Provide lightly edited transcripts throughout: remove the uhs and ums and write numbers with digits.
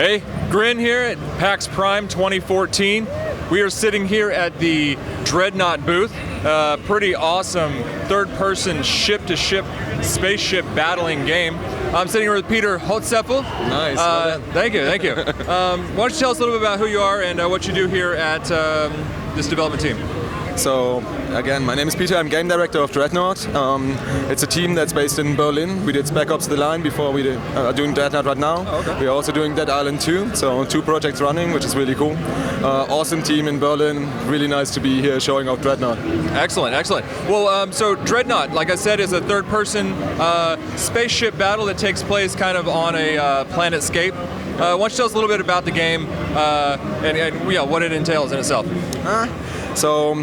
Hey, Grinn here at PAX Prime 2014. We are sitting here at the Dreadnought booth. Pretty awesome third-person ship-to-ship spaceship battling game. I'm sitting here with Peter Holtzeffel. Nice. Thank you. Why don't you tell us a little bit about who you are and what you do here at this development team? So, again, my name is Peter. I'm game director of Dreadnought. It's a team that's based in Berlin. We did Spec Ops The Line before. We are doing Dreadnought right now. Oh, okay. We're also doing Dead Island 2, so 2 projects running, which is really cool. Awesome team in Berlin. Really nice to be here showing off Dreadnought. Excellent. Well, so Dreadnought, like I said, is a third-person spaceship battle that takes place kind of on a planetscape. Why don't you tell us a little bit about the game and what it entails in itself? So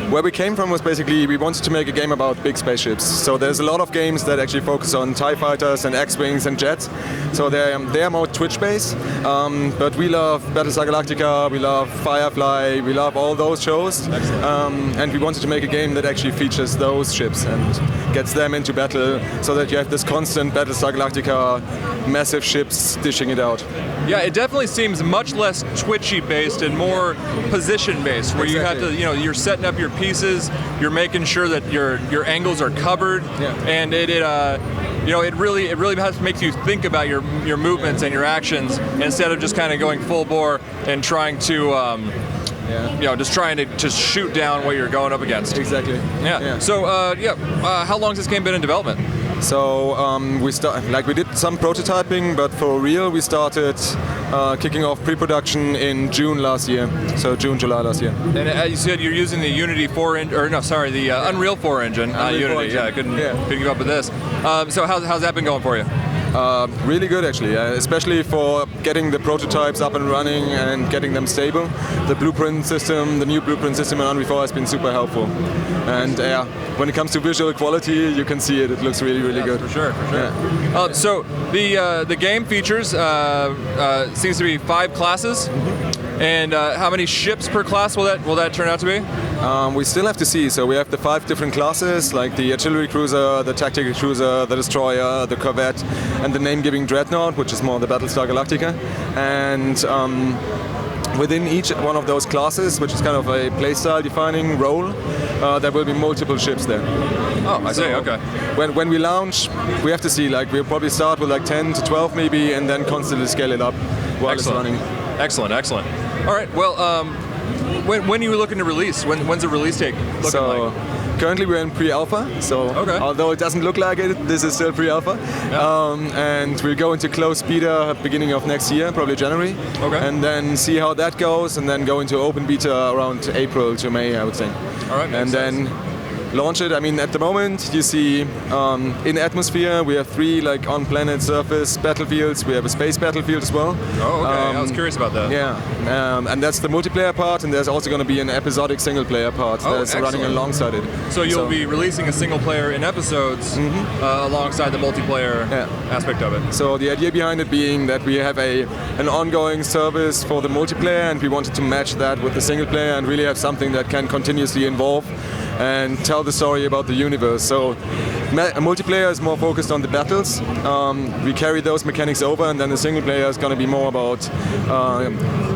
where we came from was basically we wanted to make a game about big spaceships. So there's a lot of games that actually focus on TIE fighters and X-Wings and jets. So they're more Twitch-based. But we love Battlestar Galactica, we love Firefly, we love all those shows. And we wanted to make a game that actually features those ships and gets them into battle so that you have this constant Battlestar Galactica, massive ships dishing it out. Yeah, it definitely seems much less Twitchy-based and more position-based, where you have to, you're setting up your pieces, you're making sure that your angles are covered, and it really has to make you think about your movements and your actions instead of just kind of going full bore and trying to just trying to shoot down what you're going up against. Exactly. Yeah. So how long has this game been in development? So we did some prototyping, but for real we started kicking off pre-production in June last year. So July last year. And as you said, you're using the Unity 4 engine, the Unreal 4 engine, not Unity. Yeah, I couldn't keep up with this. So how's that been going for you? Really good, actually, especially for getting the prototypes up and running and getting them stable. The new blueprint system in Unreal 4 has been super helpful. And when it comes to visual quality, you can see it looks really, really good. For sure. Yeah. So the game features seems to be 5 classes. And how many ships per class will that turn out to be? We still have to see. So we have the 5 different classes, like the artillery cruiser, the tactical cruiser, the destroyer, the corvette, and the name-giving Dreadnought, which is more the Battlestar Galactica. And within each one of those classes, which is kind of a playstyle defining role, there will be multiple ships there. Oh, I see, okay. When we launch, we have to see, we'll probably start with 10 to 12 maybe, and then constantly scale it up while it's running. Excellent. All right, well, when are you looking to release? When's the release date looking like? Currently we're in pre-alpha, so although it doesn't look like it, this is still pre-alpha. Yeah. And we'll go into closed beta beginning of next year, probably January. Okay. And then see how that goes, and then go into open beta around April to May, I would say. All right, and then launch it. I mean, at the moment, you see in atmosphere, we have 3 on-planet surface battlefields. We have a space battlefield as well. Oh, okay. I was curious about that. Yeah, and that's the multiplayer part, and there's also going to be an episodic single-player part that's running alongside it. So you'll be releasing a single player in episodes alongside the multiplayer aspect of it. So the idea behind it being that we have an ongoing service for the multiplayer, and we wanted to match that with the single player and really have something that can continuously evolve and tell the story about the universe. So multiplayer is more focused on the battles. We carry those mechanics over, and then the single player is going to be more about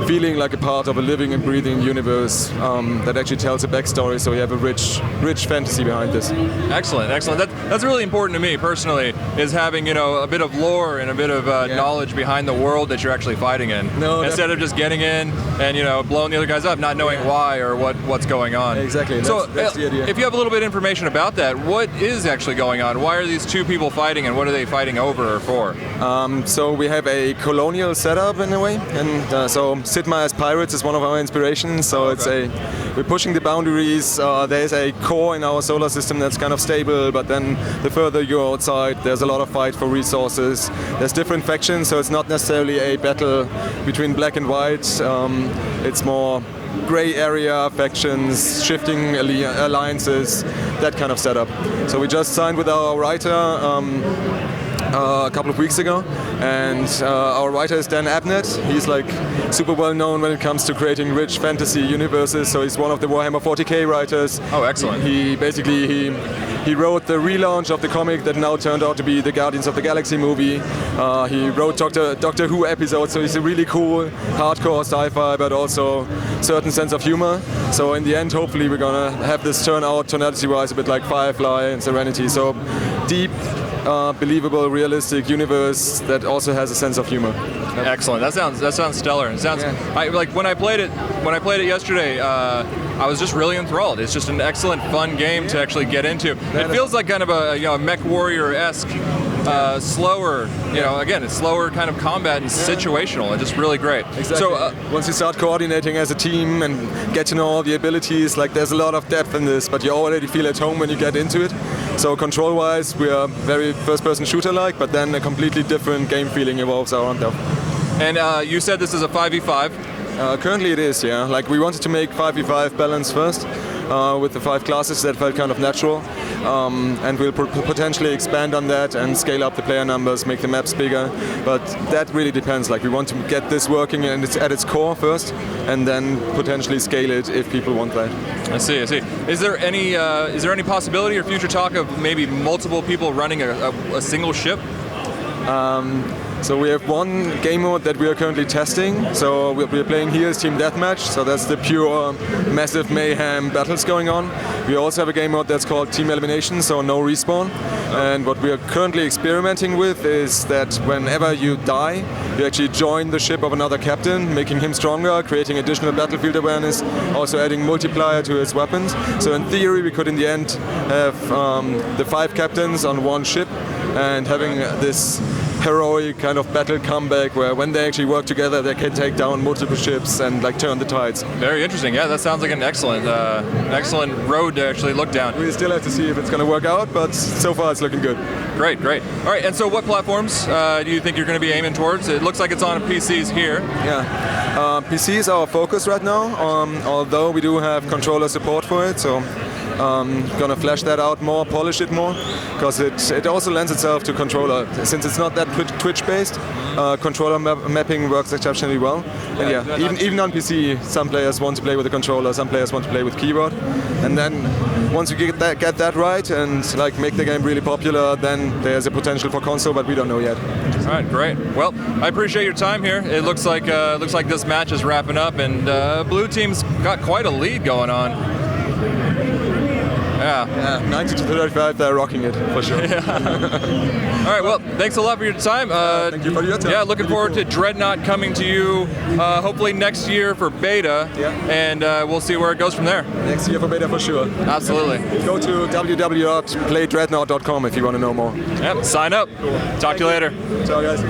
feeling like a part of a living and breathing universe that actually tells a backstory, so you have a rich fantasy behind this. Excellent. That's really important to me personally, is having a bit of lore and a bit of knowledge behind the world that you're actually fighting in. Instead of just getting in and blowing the other guys up, not knowing why or what's going on. Exactly. So that's the idea. If you have a little bit of information about that, what is actually going on? Why are these 2 people fighting, and what are they fighting over or for? So we have a colonial setup in a way, and so Sid Meier's Pirates is one of our inspirations. So we're pushing the boundaries. There's a core in our solar system that's kind of stable, but then the further you're outside, there's a lot of fight for resources. There's different factions, so it's not necessarily a battle between black and white. It's more gray area factions, shifting alliances, that kind of setup. So we just signed with our writer a couple of weeks ago, and our writer is Dan Abnett. He's like super well known when it comes to creating rich fantasy universes, so he's one of the Warhammer 40k writers. Oh, excellent. He basically he wrote the relaunch of the comic that now turned out to be the Guardians of the Galaxy movie. He wrote Doctor Who episodes, so he's a really cool hardcore sci-fi but also certain sense of humor. So in the end, hopefully we're gonna have this turn out tonality-wise a bit like Firefly and Serenity. So deep, believable, realistic universe that also has a sense of humor. Excellent. That sounds stellar. It sounds like when I played it yesterday. I was just really enthralled. It's just an excellent, fun game to actually get into. It feels like kind of a Mech Warrior-esque, slower. Again, it's slower kind of combat and situational. It's just really great. Exactly. So once you start coordinating as a team and get to know all the abilities, like there's a lot of depth in this, but you already feel at home when you get into it. So control-wise, we are very first-person shooter-like, but then a completely different game feeling evolves around there. And you said this is a 5v5. Currently it is, yeah. Like we wanted to make 5v5 balance first with the 5 classes. That felt kind of natural, and we'll potentially expand on that and scale up the player numbers, make the maps bigger. But that really depends. Like we want to get this working and it's at its core first, and then potentially scale it if people want that. I see. Is there any possibility or future talk of maybe multiple people running a single ship? So we have one game mode that we are currently testing. So we're playing here is Team Deathmatch. So that's the pure massive mayhem battles going on. We also have a game mode that's called Team Elimination, so no respawn. And what we are currently experimenting with is that whenever you die, you actually join the ship of another captain, making him stronger, creating additional battlefield awareness, also adding multiplier to his weapons. So in theory, we could in the end have the 5 captains on one ship and having this heroic kind of battle comeback where when they actually work together they can take down multiple ships and like turn the tides. Very interesting. Yeah, that sounds like an excellent road to actually look down. We still have to see if it's going to work out, but so far it's looking good. Great. All right, and so what platforms do you think you're going to be aiming towards? It looks like it's on PCs here. Yeah, PC is our focus right now, although we do have controller support for it, so gonna flesh that out more, polish it more, because it also lends itself to controller. Since it's not that Twitch-based, controller mapping works exceptionally well. And yeah, even on PC, some players want to play with a controller, some players want to play with keyboard. And then once you get that right and like make the game really popular, then there's a potential for console, but we don't know yet. All right, great. Well, I appreciate your time here. It looks like this match is wrapping up, and blue team's got quite a lead going on. Yeah, 90-35, they're rocking it, for sure. Yeah. All right, well, thanks a lot for your time. Thank you for your time. Yeah, looking forward to Dreadnought coming to you hopefully next year for beta, and we'll see where it goes from there. Next year for beta, for sure. Absolutely. Go to www.playdreadnought.com if you want to know more. Yep, sign up. Talk to you later. Ciao, guys.